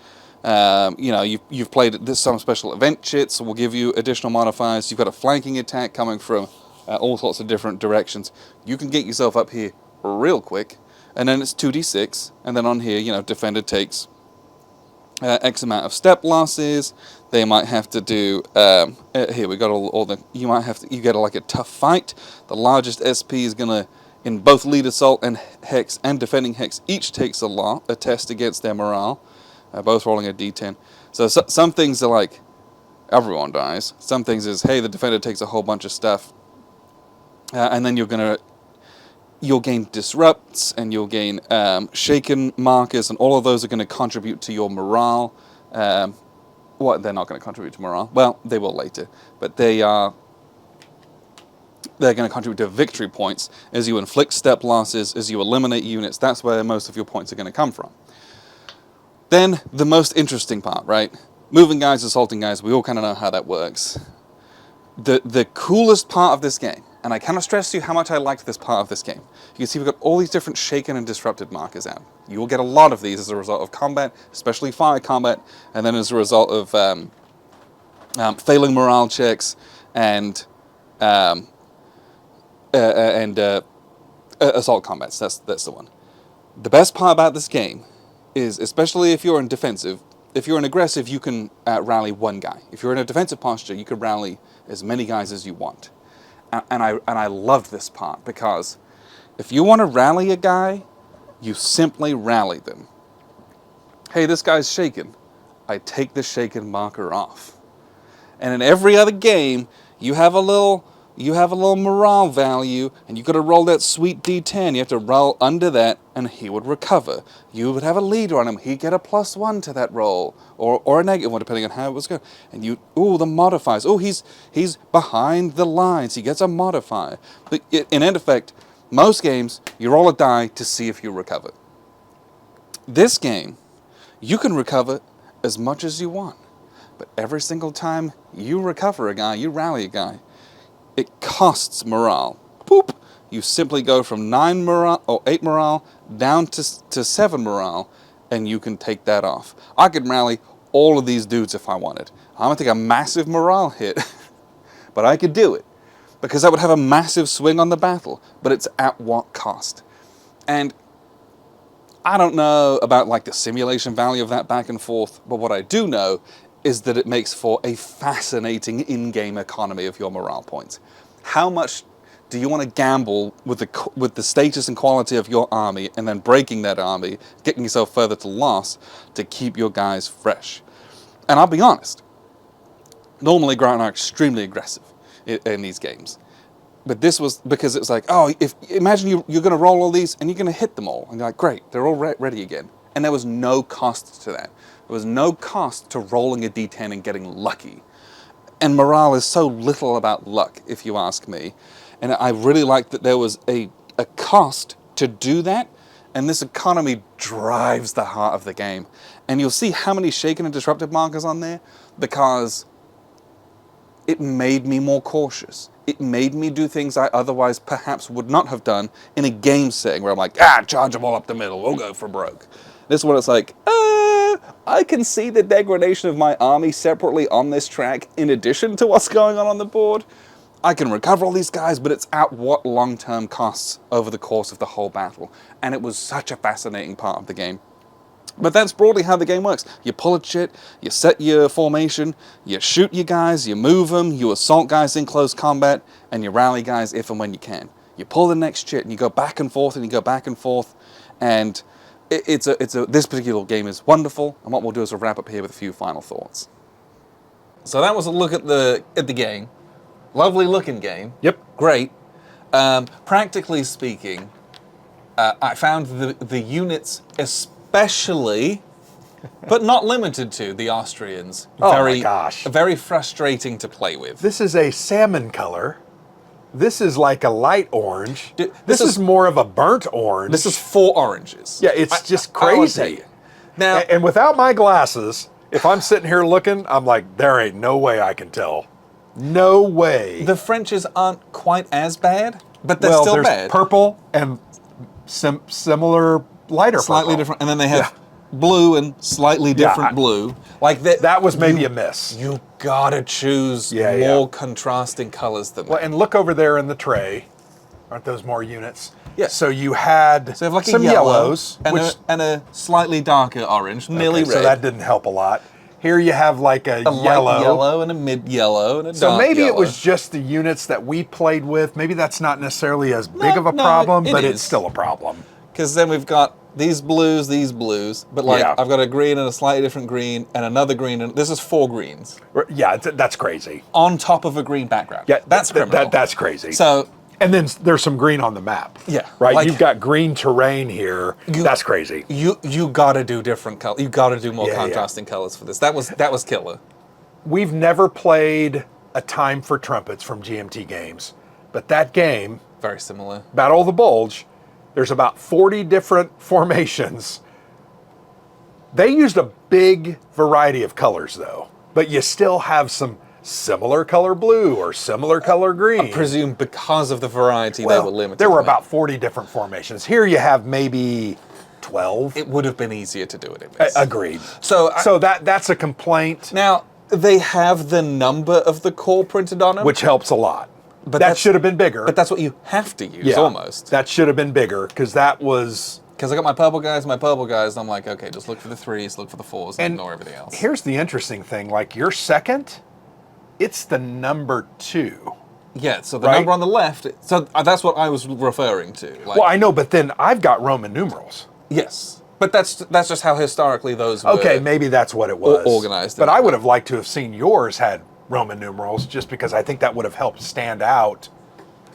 A: you've played some special event chits, so we'll give you additional modifiers. You've got a flanking attack coming from all sorts of different directions. You can get yourself up here real quick, and then it's 2d6, and then on here, defender takes X amount of step losses. They might have to do here we got all the you get like a tough fight. The largest SP is gonna, in both lead assault and hex and defending hex, each takes a test against their morale, both rolling a d10. So some things are like everyone dies. Some things is, hey, the defender takes a whole bunch of stuff, and then you'll gain disrupts, and you'll gain shaken markers, and all of those are going to contribute to your morale. They're not going to contribute to morale. Well, they will later, but they're going to contribute to victory points as you inflict step losses, as you eliminate units. That's where most of your points are going to come from. Then the most interesting part, right? Moving guys, assaulting guys, we all kind of know how that works. The coolest part of this game, and I cannot stress to you how much I liked this part of this game. You can see we've got all these different shaken and disrupted markers out. You will get a lot of these as a result of combat, especially fire combat, and then as a result of failing morale checks and assault combats. That's the one. The best part about this game is, especially if you're in defensive, if you're an aggressive, you can rally one guy. If you're in a defensive posture, you can rally as many guys as you want. And I loved this part, because if you want to rally a guy, you simply rally them. Hey, this guy's shaken. I take the shaken marker off. And in every other game, you have a little you have a little morale value, and you got to roll that sweet D10. You have to roll under that, and he would recover. You would have a leader on him. He'd get a +1 to that roll, or a -1, depending on how it was going. And the modifiers. He's behind the lines. He gets a modifier. But in end effect, most games, you roll a die to see if you recover. This game, you can recover as much as you want. But every single time you recover a guy, you rally a guy, it costs morale. Boop! You simply go from 9 morale or 8 morale down to 7 morale, and you can take that off. I could rally all of these dudes if I wanted. I'm gonna take a massive morale hit, but I could do it because that would have a massive swing on the battle. But it's at what cost? And I don't know about like the simulation value of that back and forth, but what I do know is that it makes for a fascinating in-game economy of your morale points. How much do you want to gamble with the status and quality of your army, and then breaking that army, getting yourself further to loss to keep your guys fresh? And I'll be honest, normally Grant are extremely aggressive in these games. But this was because it's like, imagine you're going to roll all these and you're going to hit them all. And you're like, great, they're all ready again. And there was no cost to that. There was no cost to rolling a d10 and getting lucky. And morale is so little about luck, if you ask me. And I really like that there was a cost to do that. And this economy drives the heart of the game. And you'll see how many shaken and disrupted markers on there, because it made me more cautious. It made me do things I otherwise perhaps would not have done in a game setting where I'm like, charge them all up the middle, we'll go for broke. This one, it's like, I can see the degradation of my army separately on this track in addition to what's going on the board. I can recover all these guys, but it's at what long-term costs over the course of the whole battle. And it was such a fascinating part of the game. But that's broadly how the game works. You pull a chit, you set your formation, you shoot your guys, you move them, you assault guys in close combat, and you rally guys if and when you can. You pull the next chit, and you go back and forth, and you go back and forth, and this particular game is wonderful. And what we'll do is we'll wrap up here with a few final thoughts. So that was a look at the game. Lovely looking game.
B: Yep.
A: Great. Practically speaking, I found the units, especially, but not limited to, the Austrians, very frustrating to play with.
B: This is a salmon color. This is like a light orange. This is more of a burnt orange.
A: This is 4 oranges.
B: Yeah, it's just crazy.
A: Now,
B: and without my glasses, if I'm sitting here looking, I'm like, there ain't no way I can tell. No way.
A: The Frenches aren't quite as bad, but they're still bad.
B: Purple and similar lighter
A: slightly
B: purple.
A: Different, and then they have blue and slightly different blue. Like
B: that was maybe a miss.
A: You gotta choose more contrasting colors than that.
B: Well, and look over there in the tray. Aren't those more units?
A: Yes.
B: So you had
A: so you have like
B: some
A: a yellow
B: yellows
A: and a slightly darker orange, nearly red.
B: So that didn't help a lot. Here you have like a yellow.
A: Light yellow and a mid yellow and a dark
B: So maybe
A: yellow.
B: it was just the units that we played with. Maybe that's not necessarily as big of a problem, but it's still a problem.
A: Because then we've got these blues, but like I've got a green and a slightly different green and another green, and this is 4 greens.
B: Yeah, that's crazy.
A: On top of a green background.
B: Yeah,
A: that's criminal.
B: That's crazy.
A: So,
B: and then there's some green on the map.
A: Yeah,
B: right.
A: like,
B: you've got green terrain here. That's crazy.
A: You got to do different colors. You got to do more contrasting colors for this. That was killer.
B: We've never played A Time for Trumpets from GMT Games, but that game,
A: very similar.
B: Battle of the Bulge. There's about 40 different formations. They used a big variety of colors, though, but you still have some similar color blue or similar color green.
A: I presume because of the variety they were limited.
B: There were about 40 different formations. Here you have maybe 12.
A: It would have been easier to do it in this.
B: Agreed.
A: So
B: that's a complaint.
A: Now, they have the number of the core printed on them.
B: Which helps a lot.
A: But
B: that should have been bigger.
A: But that's what you have to use, almost.
B: That should have been bigger, because that was...
A: Because I got my purple guys, and I'm like, okay, just look for the 3s, look for the 4s, and ignore everything else.
B: Here's the interesting thing, like your second, it's the number 2.
A: Yeah, so the number on the left, so that's what I was referring to. Like,
B: well, I know, but then I've got Roman numerals.
A: Yes, but that's just how historically those were.
B: Okay, maybe that's what it was.
A: Organized.
B: But I would have liked to have seen yours had Roman numerals, just because I think that would have helped stand out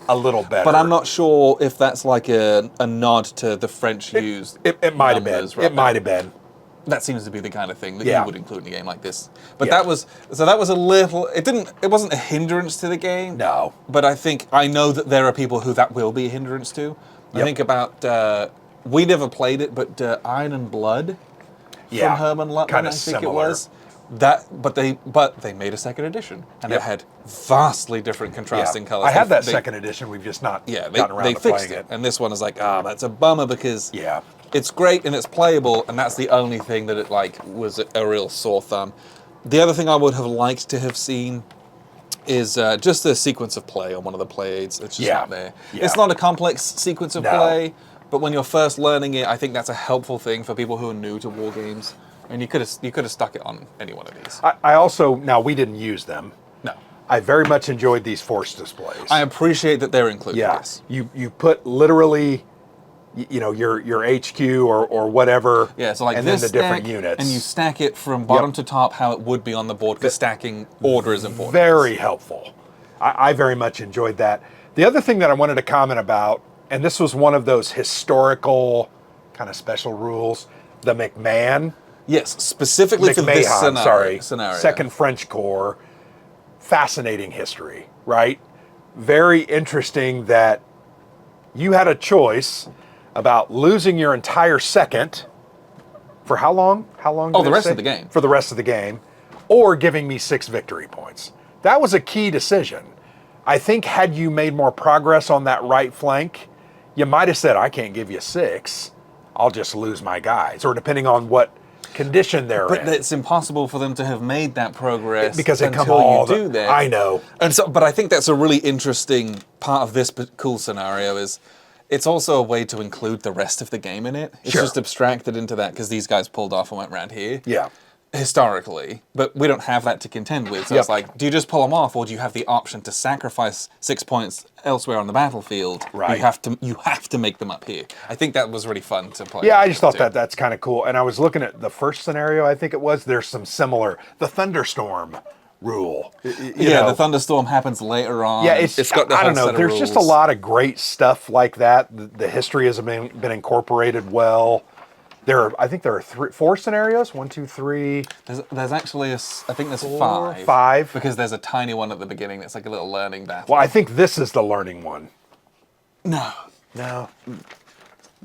B: a little better.
A: But I'm not sure if that's like a nod to the French used.
B: It might have been. It might have been.
A: That seems to be the kind of thing that
B: Yeah.
A: you would include in a game like this. But
B: Yeah.
A: that was a little. It wasn't a hindrance to the game.
B: No.
A: But I know that there are people who that will be a hindrance to. I
B: Yep.
A: think about we never played it, but Iron and Blood
B: Yeah.
A: from Herman Luttman,
B: Kinda
A: I think
B: similar.
A: it was. But they made a second edition, and
B: Yep.
A: it had vastly different contrasting
B: Yeah.
A: colors.
B: I had that
A: They-
B: second edition. We've just not
A: Yeah,
B: gotten around
A: they
B: to
A: fixed
B: playing
A: it, and this one is like, that's a bummer because
B: Yeah.
A: it's great and it's playable, and that's the only thing that it like was a real sore thumb. The other thing I would have liked to have seen is just the sequence of play on one of the play aids. It's just
B: Yeah.
A: not there.
B: Yeah.
A: It's not a complex sequence of
B: No.
A: play, but when you're first learning it, I think that's a helpful thing for people who are new to war games. And you could have stuck it on any one of these.
B: I also, now we didn't use them.
A: No,
B: I very much enjoyed these force displays.
A: I appreciate that they're included.
B: Yeah,
A: Yes.
B: you put literally, your HQ or whatever.
A: Yeah, so like
B: and
A: this
B: then the different
A: stack,
B: units.
A: and you stack it from bottom to top how it would be on the board, because stacking order is important.
B: Very helpful. I very much enjoyed that. The other thing that I wanted to comment about, and this was one of those historical kind of special rules, the McMahon.
A: Yes, specifically for this scenario.
B: Second French Corps. Fascinating history, right? Very interesting that you had a choice about losing your entire second for how long? How long?
A: Oh,
B: did
A: the
B: it
A: rest
B: say?
A: of the game.
B: For the rest of the game, or giving me 6 victory points. That was a key decision. I think had you made more progress on that right flank, you might have said, I can't give you 6. I'll just lose my guys, or depending on what condition they're
A: But
B: in.
A: it's impossible for them to have made that progress
B: Because they come
A: until
B: all
A: you do that.
B: I know.
A: And so, but I think that's a really interesting part of this cool scenario is it's also a way to include the rest of the game in it. It's
B: Sure.
A: just abstracted into that because these guys pulled off and went around here.
B: Yeah.
A: Historically, but we don't have that to contend with. So
B: Yep.
A: it's like, do you just pull them off, or do you have the option to sacrifice 6 points elsewhere on the battlefield?
B: Right.
A: You have to make them up here. I think that was really fun to play.
B: Yeah, I just thought
A: too.
B: that's kind of cool. And I was looking at the first scenario, I think it was, there's some similar, the thunderstorm rule.
A: The thunderstorm happens later on.
B: Yeah, it's
A: got the
B: I
A: whole
B: don't know.
A: set of
B: There's just a
A: rules.
B: lot of great stuff like that. The history has been incorporated well. I think there are 4 scenarios. 1, 2, 3.
A: There's actually I think there's
B: 4,
A: 5.
B: 5.
A: Because there's a tiny one at the beginning that's like a little learning battle.
B: Well, I think this is the learning one.
A: No.
B: No,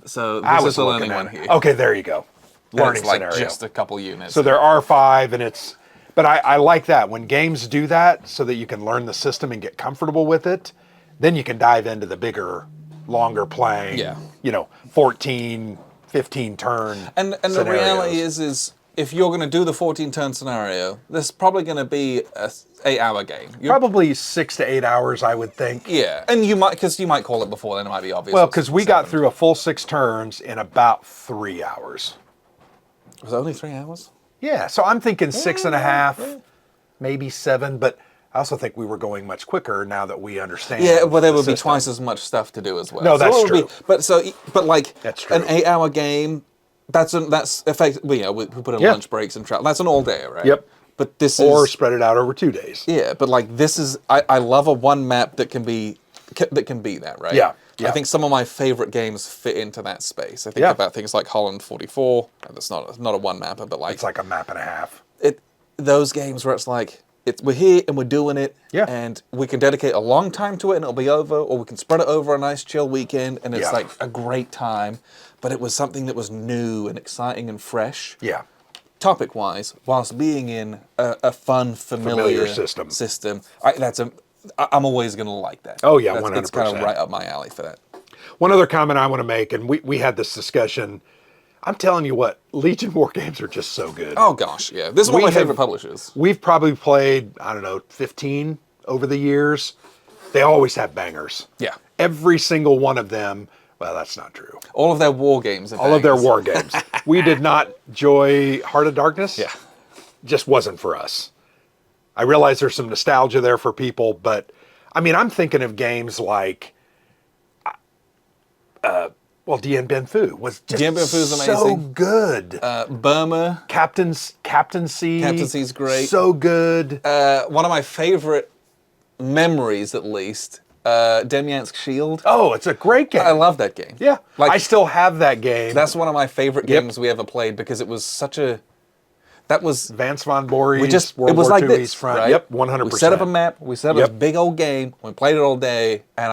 A: So
B: I
A: this
B: was
A: is the
B: looking
A: learning
B: at
A: one
B: it.
A: here.
B: Okay, there you go.
A: And
B: Learning
A: it's like
B: scenario.
A: just a couple units.
B: So there are 5, and but I like that when games do that, so that you can learn the system and get comfortable with it. Then you can dive into the bigger, longer playing.
A: Yeah.
B: 14, 15 turn.
A: And the
B: scenarios.
A: reality is if you're going to do the 14 turn scenario, there's probably going to be a 8-hour game.
B: Probably 6 to 8 hours, I would think.
A: Yeah, and you might call it before then. It might be obvious.
B: Well,
A: it's
B: because we got
A: 7.
B: through a full 6 turns in about 3 hours.
A: Was it only 3 hours?
B: Yeah, so I'm thinking 6.5, maybe 7, but I also think we were going much quicker now that we understand.
A: Yeah, well, there would be
B: system.
A: twice as much stuff to do as well.
B: No, that's
A: it would
B: true.
A: But like
B: That's true.
A: an 8-hour game, that's effectively, we put in
B: Yeah.
A: lunch breaks and travel. That's an all day, right?
B: Yep.
A: But this
B: Or
A: is
B: spread it out over 2 days.
A: yeah. But like this is, I love a one map that can be that, right?
B: Yeah, yeah.
A: I think some of my favorite games fit into that space. I think
B: Yeah.
A: about things like Holland 44. And that's not a one mapper, but like
B: It's like a map and a half.
A: those games where it's like we're here and we're doing it,
B: Yeah.
A: and we can dedicate a long time to it and it'll be over, or we can spread it over a nice chill weekend and it's
B: Yeah.
A: like a great time. But it was something that was new and exciting and fresh,
B: Yeah.
A: topic wise, whilst being in a fun, familiar
B: system.
A: I'm always going to like that.
B: Oh, yeah,
A: It's kind of
B: 100%.
A: right up my alley for that.
B: One other comment I want to make, and we had this discussion. I'm telling you what, Legion War games are just so good.
A: Oh gosh, yeah. This is one of my favorite publishers.
B: We've probably played, 15 over the years. They always have bangers.
A: Yeah.
B: Every single one of them. Well, that's not true.
A: All of their war games.
B: All of their war games. We did not enjoy Heart of Darkness.
A: Yeah.
B: Just wasn't for us. I realize there's some nostalgia there for people, but I'm thinking of games like, Well, Dien Bien Phu was just
A: Dien Bien Phu is
B: so
A: amazing.
B: good.
A: Burma.
B: Captaincy.
A: Captaincy's great.
B: So good.
A: One of my favorite memories, at least, Demyansk Shield.
B: Oh, it's a great game.
A: I love that game.
B: Yeah.
A: Like,
B: I still have that game.
A: that's one of my favorite
B: Yep.
A: games we ever played because it was such a... That was...
B: Vance von Borries,
A: It
B: World
A: was
B: War
A: like
B: II
A: this,
B: East Front.
A: right?
B: Yep, 100%.
A: We set up a map, we set up
B: Yep.
A: this big old game, we played it all day, and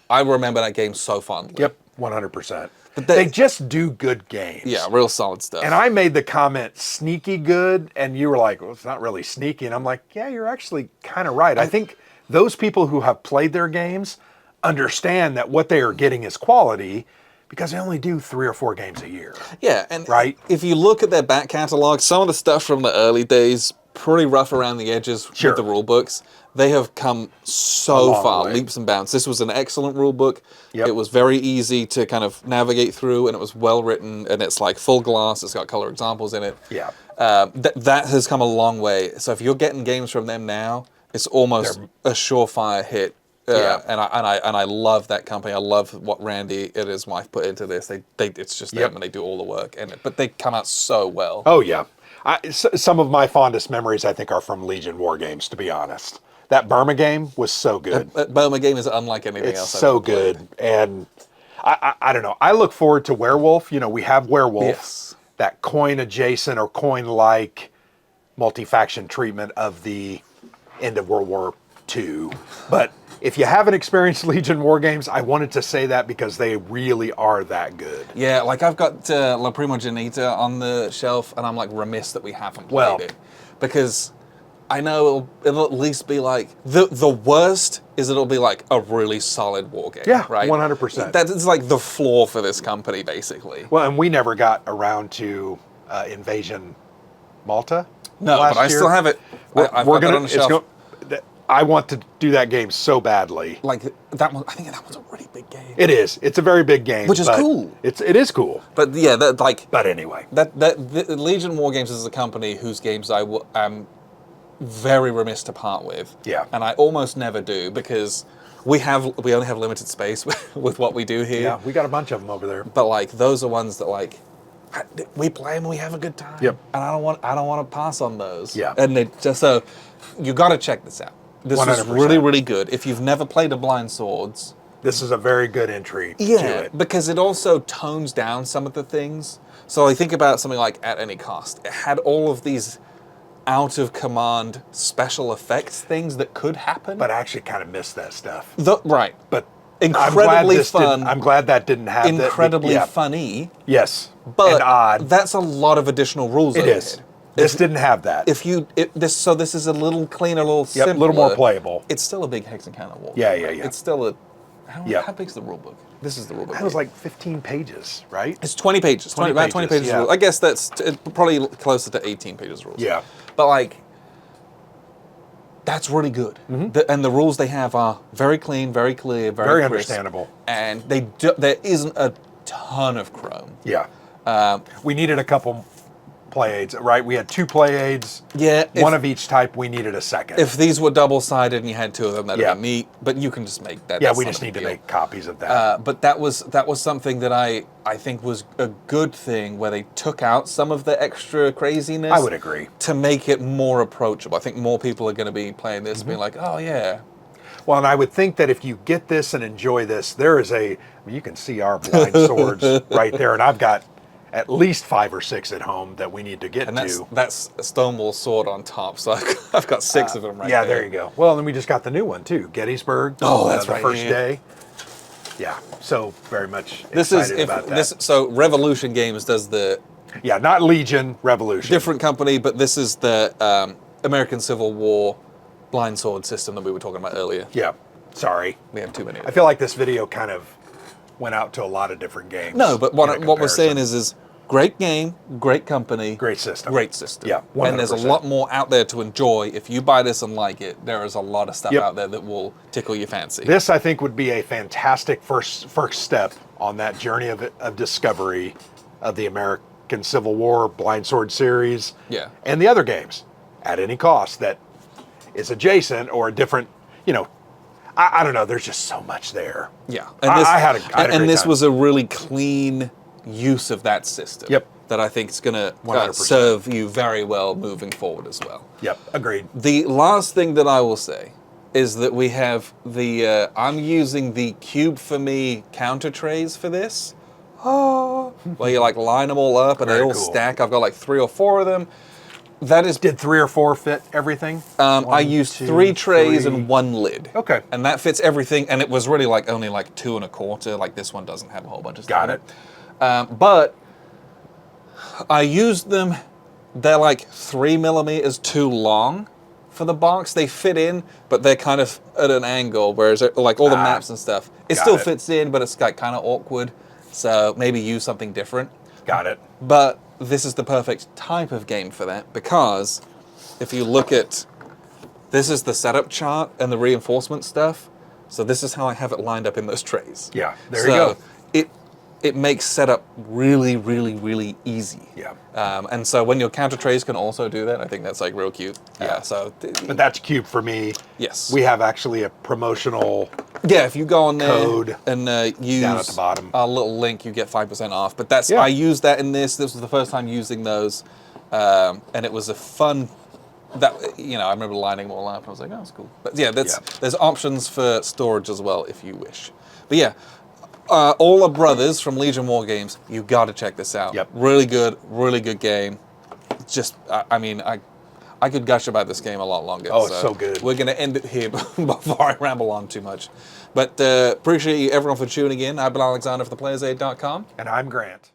A: I remember that game so fondly.
B: Yep, 100%.
A: But
B: They just do good games.
A: Yeah, real solid stuff.
B: And I made the comment, sneaky good, and you were like, well, it's not really sneaky. And I'm like, yeah, you're actually kind of right. I think those people who have played their games understand that what they are getting is quality because they only do 3 or 4 games a year.
A: Yeah, and
B: Right?
A: if you look at their back catalog, some of the stuff from the early days, pretty rough around the edges
B: Sure.
A: with the rule books. They have come so
B: long
A: far,
B: way.
A: leaps and bounds. This was an excellent rule book.
B: Yep.
A: It was very easy to kind of navigate through, and it was well written, and it's like full glass. It's got color examples in it.
B: Yeah.
A: That has come a long way. So if you're getting games from them now, it's almost a surefire hit.
B: Yeah.
A: And I love that company. I love what Randy and his wife put into this. It's just
B: Yep.
A: them, and they do all the work in it. But they come out so well.
B: Oh, yeah. Some of my fondest memories, I think, are from Legion Wargames, to be honest. That Burma game was so good.
A: That Boma game is unlike anything
B: It's
A: else. I've
B: so
A: ever played.
B: good. And I don't know. I look forward to Werewolf. You know, we have Werewolf.
A: Yes.
B: That coin adjacent or coin like multi-faction treatment of the end of World War II. But if you haven't experienced Legion Wargames, I wanted to say that because they really are that good.
A: Yeah, like I've got La Primogenita on the shelf, and I'm like remiss that we haven't played
B: Well-
A: it. Because I know it'll at least be like, the worst is it'll be like a really solid war game.
B: Yeah,
A: right?
B: 100%.
A: That is like the floor for this company, basically.
B: Well, and we never got around to Invasion Malta.
A: No,
B: last
A: but I
B: year.
A: still have it. I've got that on the shelf.
B: I want to do that game so badly.
A: Like that one, I think that was a really big game.
B: It is. It's a very big game,
A: Which is
B: but
A: cool.
B: It is cool.
A: But yeah, that like
B: But anyway,
A: the Legion Wargames is a company whose games I am very remiss to part with.
B: Yeah.
A: And I almost never do because we only have limited space with what we do here.
B: yeah, we got a bunch of them over there.
A: But like those are ones that like we play them and we have a good time.
B: Yep.
A: And I don't want to pass on those.
B: Yeah.
A: And it just so you got to check this out. This is
B: 100%.
A: really, really good. If you've never played a Blind Swords,
B: This is a very good entry to
A: yeah,
B: it.
A: because it also tones down some of the things. So I think about something like At Any Cost. It had all of these out of command special effects things that could happen.
B: But I actually kind of missed that stuff.
A: Right.
B: But
A: Incredibly fun.
B: I'm glad that didn't have that.
A: Incredibly
B: Yeah.
A: funny,
B: Yes,
A: but
B: and odd.
A: that's a lot of additional rules.
B: It is. This didn't have that.
A: This is a little cleaner, a little
B: Yep,
A: simpler.
B: a little more playable.
A: It's still a big Hexencounter war.
B: Yeah, yeah, yeah.
A: It's still a.
B: Yep.
A: How big's the rule book? This is the rule book.
B: That was like 15 pages, right?
A: It's 20 pages.
B: 20
A: about 20
B: pages,
A: pages.
B: yeah.
A: Rules. I guess that's probably closer to 18 pages rules.
B: Yeah.
A: But like, that's really good. And the rules they have are very clean, very clear,
B: Very
A: crisp.
B: understandable.
A: And there isn't a ton of chrome.
B: Yeah. We needed a couple play aids, right? We had 2 play aids.
A: Yeah.
B: One of each type. We needed a second.
A: If these were double-sided and you had 2 of them, that'd
B: Yeah.
A: be neat. But you can just make that.
B: yeah,
A: that's
B: we
A: not
B: just
A: a
B: need
A: big
B: to
A: deal.
B: make copies of that.
A: But that was something that I think was a good thing where they took out some of the extra craziness.
B: I would agree.
A: To make it more approachable. I think more people are going to be playing this,
B: Mm-hmm.
A: being like, oh yeah.
B: Well, and I would think that if you get this and enjoy this, there is you can see our blind swords right there, and I've got at least 5 or 6 at home that we need to get
A: And
B: to.
A: that's a Stonewall sword on top, so I've got 6 of them right
B: yeah,
A: there.
B: there you go. Well, then we just got the new one too, Gettysburg.
A: Oh, that's
B: the
A: right,
B: first
A: yeah.
B: day. Yeah, so very much
A: This is
B: excited about that.
A: so Revolution Games does the
B: Yeah, not Legion, Revolution.
A: different company, but this is the American Civil War blind sword system that we were talking about earlier.
B: Yeah, sorry.
A: We have too many. Of
B: I
A: them.
B: feel like this video kind of went out to a lot of different games.
A: No, but
B: in
A: what
B: a
A: we're saying
B: comparison.
A: is great game, great company,
B: Great system.
A: great system.
B: Yeah,
A: and there's a
B: 100%.
A: lot more out there to enjoy. If you buy this and like it, there is a lot of stuff
B: Yep.
A: out there that will tickle your fancy.
B: This, I think, would be a fantastic first step on that journey of discovery of the American Civil War Blind Sword series.
A: Yeah.
B: And the other games, At Any Cost, that is adjacent or a different, I don't know. There's just so much there.
A: Yeah,
B: I had a great
A: this
B: time.
A: was a really clean use of that system.
B: Yep.
A: That I think is going to
B: 100%.
A: serve you very well moving forward as well.
B: Yep, agreed.
A: The last thing that I will say is that we have the, I'm using the Cube for Me counter trays for this. Where you like line them all up and they
B: Very
A: all
B: cool.
A: stack. I've got like 3 or 4 of them. That is,
B: Did 3 or 4 fit everything?
A: I used 3 trays and 1 lid.
B: Okay.
A: And that fits everything. And it was really like only like 2 1/4. Like this one doesn't have a whole bunch of stuff.
B: Got it.
A: But I used them. They're like 3 millimeters too long for the box. They fit in, but they're kind of at an angle. Whereas like all the maps and stuff, it still fits in, but it's like kind of awkward. So maybe use something different.
B: Got it.
A: But this is the perfect type of game for that, because if you look at, this is the setup chart and the reinforcement stuff. So this is how I have it lined up in those trays.
B: Yeah, there you go.
A: It makes setup really, really, really easy.
B: Yeah.
A: And so when your counter trays can also do that, I think that's like real cute. Yeah.
B: But that's Cube for Me.
A: Yes.
B: We have actually a promotional
A: Yeah, if you go on there
B: code
A: and use
B: down at the bottom.
A: our little link, you get 5% off. But that's,
B: Yeah.
A: I used that in this. This was the first time using those. And it was a fun, I remember lining them all up. I was like, oh, that's cool. But yeah, there's options for storage as well if you wish. But yeah, all our brothers from Legion Wargames, you got to check this out.
B: Yep.
A: Really good game. Just, I could gush about this game a lot longer.
B: Oh, it's so good.
A: We're going to end it here before I ramble on too much. But appreciate you everyone for tuning in. I've been Alexander for theplayersaid.com.
B: And I'm Grant.